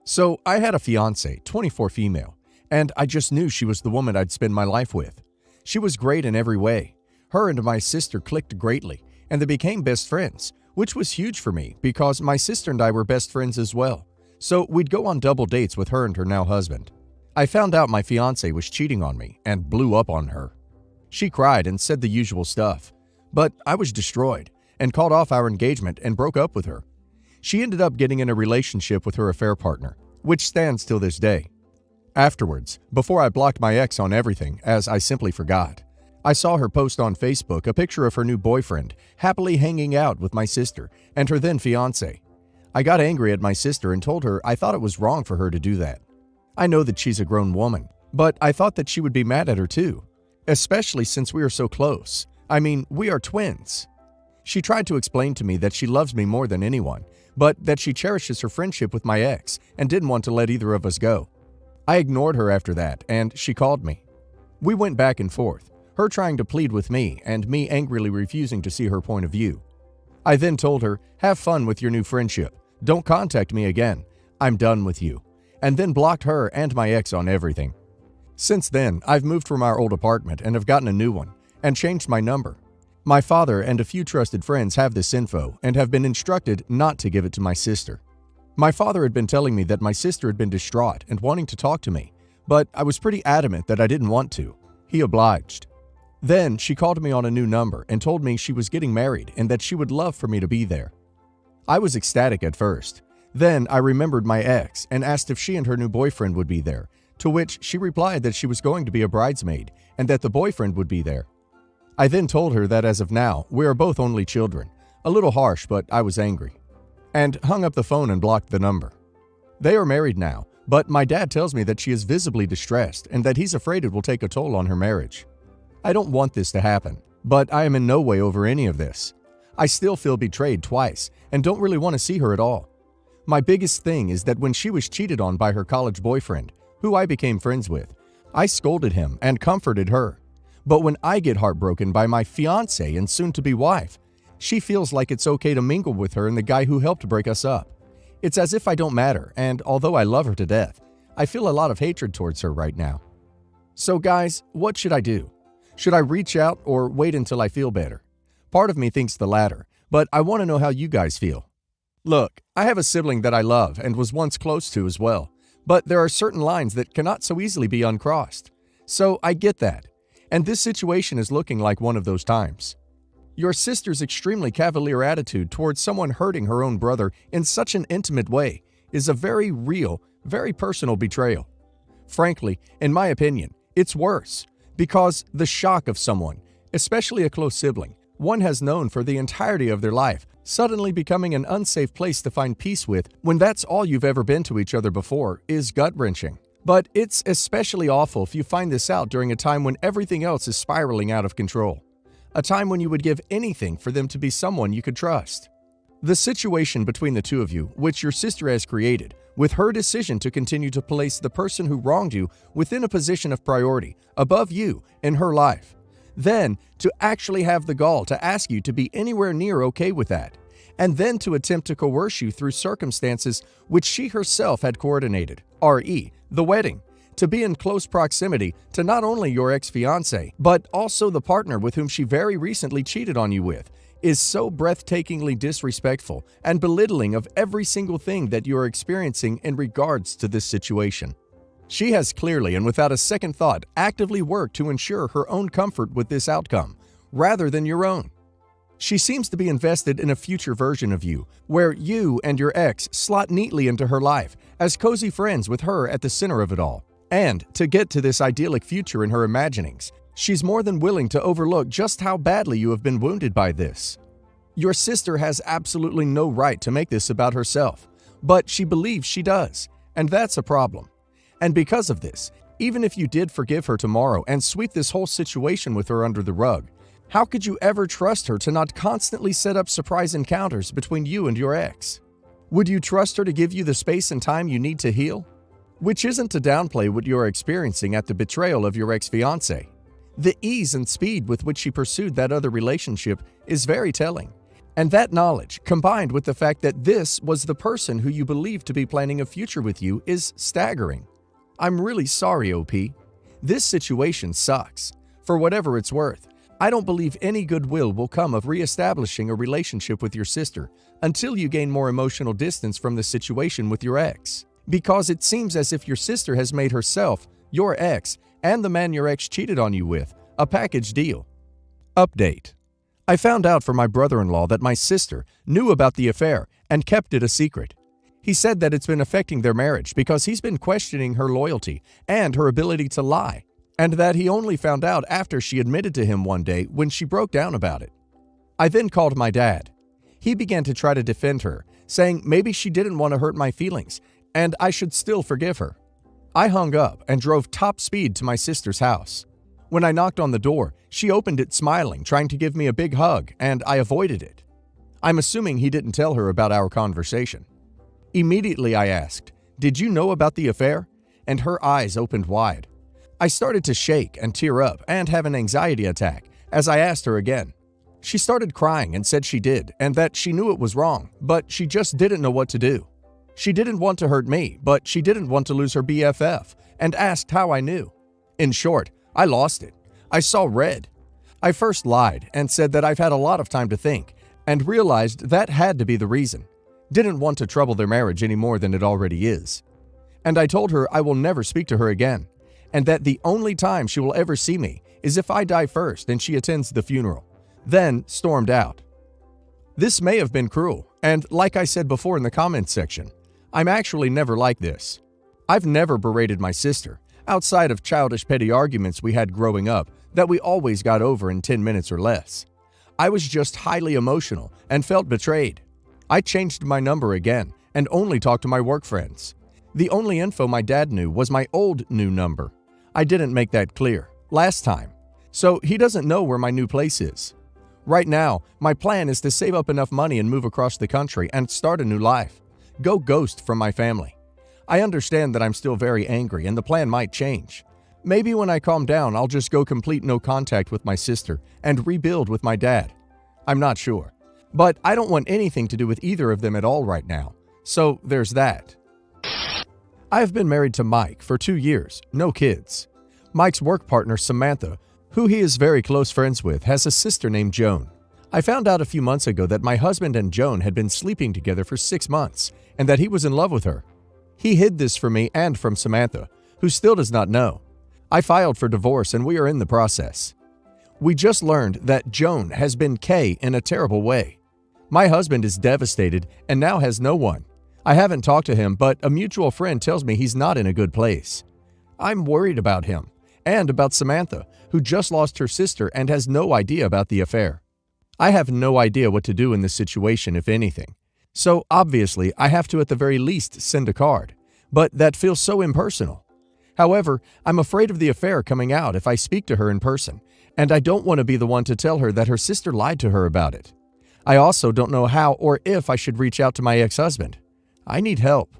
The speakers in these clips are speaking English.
So I had a fiance, 24 female, and I just knew she was the woman I'd spend my life with. She was great in every way. Her and my sister clicked greatly, and they became best friends, which was huge for me because my sister and I were best friends as well. So we'd go on double dates with her and her now husband. I found out my fiance was cheating on me and blew up on her. She cried and said the usual stuff, but I was destroyed and called off our engagement and broke up with her. She ended up getting in a relationship with her affair partner, which stands till this day. Afterwards, before I blocked my ex on everything, as I simply forgot, I saw her post on Facebook a picture of her new boyfriend happily hanging out with my sister and her then fiance. I got angry at my sister and told her I thought it was wrong for her to do that. I know that she's a grown woman, but I thought that she would be mad at her too, especially since we are so close. I mean, we are twins. She tried to explain to me that she loves me more than anyone, but that she cherishes her friendship with my ex and didn't want to let either of us go. I ignored her after that, and she called me. We went back and forth, her trying to plead with me and me angrily refusing to see her point of view. I then told her, "Have fun with your new friendship. Don't contact me again. I'm done with you," and then blocked her and my ex on everything. Since then, I've moved from our old apartment and have gotten a new one and changed my number. My father and a few trusted friends have this info and have been instructed not to give it to my sister. My father had been telling me that my sister had been distraught and wanting to talk to me, but I was pretty adamant that I didn't want to. He obliged. Then she called me on a new number and told me she was getting married and that she would love for me to be there. I was ecstatic at first. Then I remembered my ex and asked if she and her new boyfriend would be there, to which she replied that she was going to be a bridesmaid and that the boyfriend would be there. I then told her that as of now, we are both only children. A little harsh, but I was angry. And hung up the phone and blocked the number. They are married now, but my dad tells me that she is visibly distressed and that he's afraid it will take a toll on her marriage. I don't want this to happen, but I am in no way over any of this. I still feel betrayed twice and don't really want to see her at all. My biggest thing is that when she was cheated on by her college boyfriend, who I became friends with, I scolded him and comforted her. But when I get heartbroken by my fiancé and soon-to-be wife, she feels like it's okay to mingle with her and the guy who helped break us up. It's as if I don't matter, and although I love her to death, I feel a lot of hatred towards her right now. So guys, what should I do? Should I reach out or wait until I feel better? Part of me thinks the latter, but I want to know how you guys feel. Look, I have a sibling that I love and was once close to as well, but there are certain lines that cannot so easily be uncrossed. So I get that. And this situation is looking like one of those times. Your sister's extremely cavalier attitude towards someone hurting her own brother in such an intimate way is a very real, very personal betrayal. Frankly, in my opinion, it's worse because the shock of someone, especially a close sibling, one has known for the entirety of their life, suddenly becoming an unsafe place to find peace with when that's all you've ever been to each other before is gut-wrenching. But it's especially awful if you find this out during a time when everything else is spiraling out of control. A time when you would give anything for them to be someone you could trust. The situation between the two of you, which your sister has created, with her decision to continue to place the person who wronged you within a position of priority, above you, in her life. Then, to actually have the gall to ask you to be anywhere near okay with that. And then to attempt to coerce you through circumstances which she herself had coordinated, re. the wedding, to be in close proximity to not only your ex-fiancé, but also the partner with whom she very recently cheated on you with, is so breathtakingly disrespectful and belittling of every single thing that you are experiencing in regards to this situation. She has clearly and without a second thought actively worked to ensure her own comfort with this outcome, rather than your own. She seems to be invested in a future version of you, where you and your ex slot neatly into her life as cozy friends with her at the center of it all. And to get to this idyllic future in her imaginings, she's more than willing to overlook just how badly you have been wounded by this. Your sister has absolutely no right to make this about herself, but she believes she does, and that's a problem. And because of this, even if you did forgive her tomorrow and sweep this whole situation with her under the rug, how could you ever trust her to not constantly set up surprise encounters between you and your ex? Would you trust her to give you the space and time you need to heal? Which isn't to downplay what you're experiencing at the betrayal of your ex-fiancé. The ease and speed with which she pursued that other relationship is very telling. And that knowledge, combined with the fact that this was the person who you believed to be planning a future with you, is staggering. I'm really sorry, OP. This situation sucks. For whatever it's worth, I don't believe any goodwill will come of reestablishing a relationship with your sister until you gain more emotional distance from the situation with your ex. Because it seems as if your sister has made herself, your ex, and the man your ex cheated on you with a package deal. Update. I found out from my brother-in-law that my sister knew about the affair and kept it a secret. He said that it's been affecting their marriage because he's been questioning her loyalty and her ability to lie, and that he only found out after she admitted to him one day when she broke down about it. I then called my dad. He began to try to defend her, saying maybe she didn't want to hurt my feelings and I should still forgive her. I hung up and drove top speed to my sister's house. When I knocked on the door, she opened it smiling, trying to give me a big hug, and I avoided it. I'm assuming he didn't tell her about our conversation. Immediately I asked, "Did you know about the affair?" And her eyes opened wide. I started to shake and tear up and have an anxiety attack as I asked her again. She started crying and said she did, and that she knew it was wrong, but she just didn't know what to do. She didn't want to hurt me, but she didn't want to lose her BFF, and asked how I knew. In short, I lost it. I saw red. I first lied and said that I've had a lot of time to think, and realized that had to be the reason. Didn't want to trouble their marriage any more than it already is. And I told her I will never speak to her again, and that the only time she will ever see me is if I die first and she attends the funeral. Then stormed out. This may have been cruel, and like I said before in the comments section, I'm actually never like this. I've never berated my sister, outside of childish petty arguments we had growing up that we always got over in 10 minutes or less. I was just highly emotional and felt betrayed. I changed my number again and only talked to my work friends. The only info my dad knew was my old new number. I didn't make that clear last time, so he doesn't know where my new place is. Right now, my plan is to save up enough money and move across the country and start a new life. Go ghost from my family. I understand that I'm still very angry and the plan might change. Maybe when I calm down, I'll just go complete no contact with my sister and rebuild with my dad. I'm not sure. But I don't want anything to do with either of them at all right now. So there's that. I have been married to Mike for 2 years, no kids. Mike's work partner, Samantha, who he is very close friends with, has a sister named Joan. I found out a few months ago that my husband and Joan had been sleeping together for 6 months and that he was in love with her. He hid this from me and from Samantha, who still does not know. I filed for divorce and we are in the process. We just learned that Joan has been K in a terrible way. My husband is devastated and now has no one. I haven't talked to him, but a mutual friend tells me he's not in a good place. I'm worried about him and about Samantha, who just lost her sister and has no idea about the affair. I have no idea what to do in this situation, if anything. So obviously, I have to at the very least send a card, but that feels so impersonal. However, I'm afraid of the affair coming out if I speak to her in person, and I don't want to be the one to tell her that her sister lied to her about it. I also don't know how or if I should reach out to my ex-husband. I need help.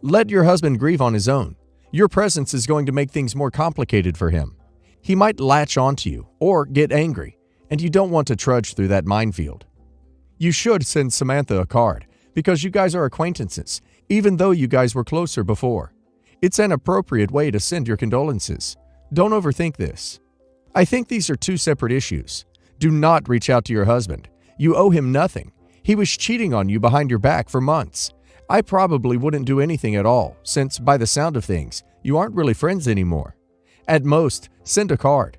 Let your husband grieve on his own. Your presence is going to make things more complicated for him. He might latch onto you or get angry, and you don't want to trudge through that minefield. You should send Samantha a card, because you guys are acquaintances, even though you guys were closer before. It's an appropriate way to send your condolences. Don't overthink this. I think these are two separate issues. Do not reach out to your husband. You owe him nothing. He was cheating on you behind your back for months. I probably wouldn't do anything at all, since by the sound of things, you aren't really friends anymore. At most, send a card.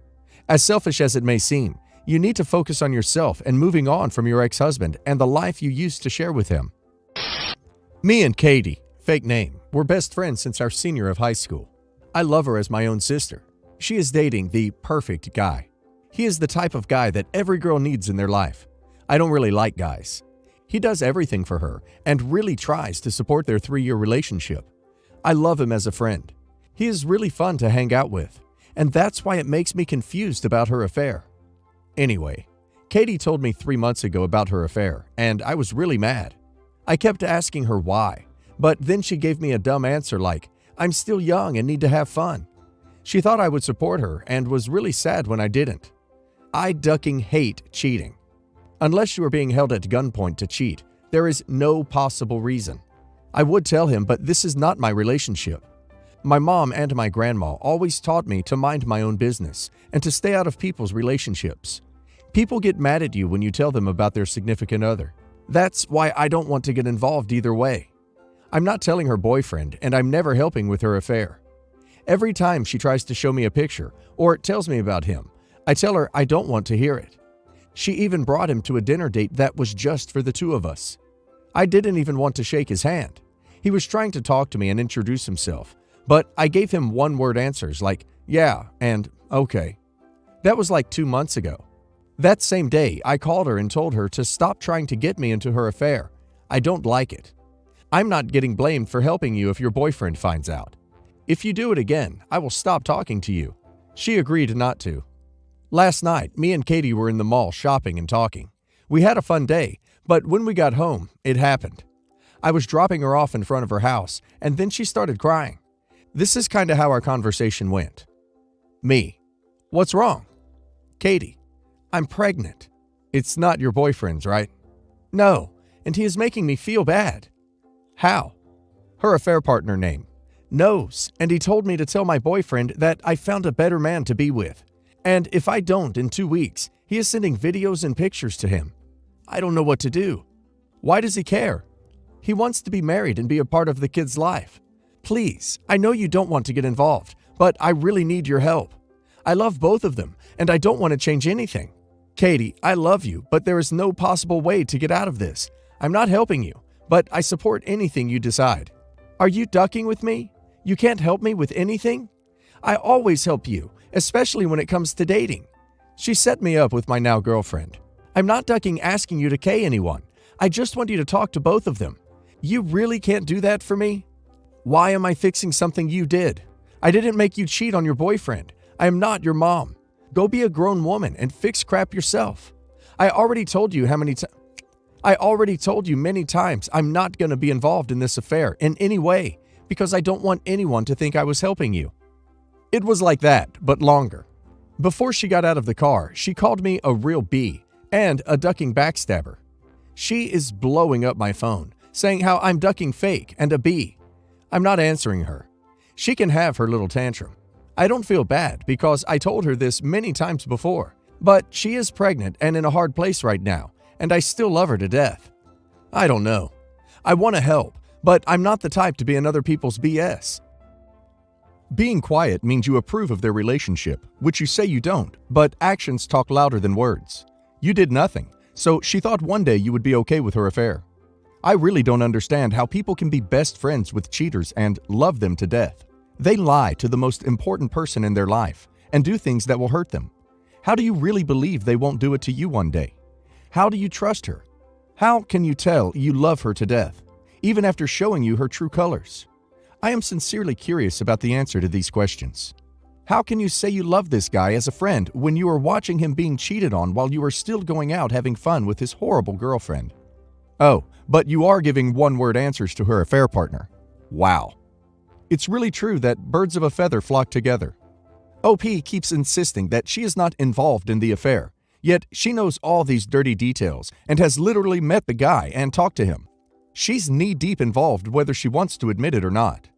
As selfish as it may seem, you need to focus on yourself and moving on from your ex-husband and the life you used to share with him. Me and Katie, fake name, were best friends since our senior of high school. I love her as my own sister. She is dating the perfect guy. He is the type of guy that every girl needs in their life. I don't really like guys. He does everything for her and really tries to support their 3-year relationship. I love him as a friend. He is really fun to hang out with, and that's why it makes me confused about her affair. Anyway, Katie told me 3 months ago about her affair, and I was really mad. I kept asking her why, but then she gave me a dumb answer like, "I'm still young and need to have fun." She thought I would support her and was really sad when I didn't. I ducking hate cheating. Unless you are being held at gunpoint to cheat, there is no possible reason. I would tell him, but this is not my relationship. My mom and my grandma always taught me to mind my own business and to stay out of people's relationships. People get mad at you when you tell them about their significant other. That's why I don't want to get involved either way. I'm not telling her boyfriend, and I'm never helping with her affair. Every time she tries to show me a picture or tells me about him, I tell her I don't want to hear it. She even brought him to a dinner date that was just for the two of us. I didn't even want to shake his hand. He was trying to talk to me and introduce himself, but I gave him one-word answers like, yeah, and okay. That was like 2 months ago. That same day, I called her and told her to stop trying to get me into her affair. I don't like it. I'm not getting blamed for helping you if your boyfriend finds out. If you do it again, I will stop talking to you. She agreed not to. Last night, me and Katie were in the mall shopping and talking. We had a fun day, but when we got home, it happened. I was dropping her off in front of her house, and then she started crying. This is kind of how our conversation went. Me: what's wrong? Katie: I'm pregnant. It's not your boyfriend's, right? No, and he is making me feel bad. How? Her affair partner name. Knows, and he told me to tell my boyfriend that I found a better man to be with. And if I don't in 2 weeks, he is sending videos and pictures to him. I don't know what to do. Why does he care? He wants to be married and be a part of the kid's life. Please, I know you don't want to get involved, but I really need your help. I love both of them, and I don't want to change anything. Katie, I love you, but there is no possible way to get out of this. I'm not helping you, but I support anything you decide. Are you ducking with me? You can't help me with anything? I always help you, especially when it comes to dating. She set me up with my now girlfriend. I'm not ducking asking you to K anyone. I just want you to talk to both of them. You really can't do that for me? Why am I fixing something you did? I didn't make you cheat on your boyfriend. I am not your mom. Go be a grown woman and fix crap yourself. I already told you many times I'm not going to be involved in this affair in any way because I don't want anyone to think I was helping you. It was like that, but longer. Before she got out of the car, she called me a real B and a ducking backstabber. She is blowing up my phone, saying how I'm ducking fake and a B. I'm not answering her. She can have her little tantrum. I don't feel bad because I told her this many times before, but she is pregnant and in a hard place right now, and I still love her to death. I don't know. I want to help, but I'm not the type to be in other people's BS. Being quiet means you approve of their relationship, which you say you don't, but actions talk louder than words. You did nothing, so she thought one day you would be okay with her affair. I really don't understand how people can be best friends with cheaters and love them to death. They lie to the most important person in their life and do things that will hurt them. How do you really believe they won't do it to you one day? How do you trust her? How can you tell you love her to death, even after showing you her true colors? I am sincerely curious about the answer to these questions. How can you say you love this guy as a friend when you are watching him being cheated on while you are still going out having fun with his horrible girlfriend? Oh, but you are giving one-word answers to her affair partner. Wow. It's really true that birds of a feather flock together. OP keeps insisting that she is not involved in the affair, yet she knows all these dirty details and has literally met the guy and talked to him. She's knee-deep involved whether she wants to admit it or not.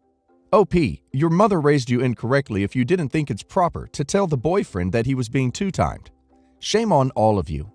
OP, your mother raised you incorrectly if you didn't think it's proper to tell the boyfriend that he was being two-timed. Shame on all of you.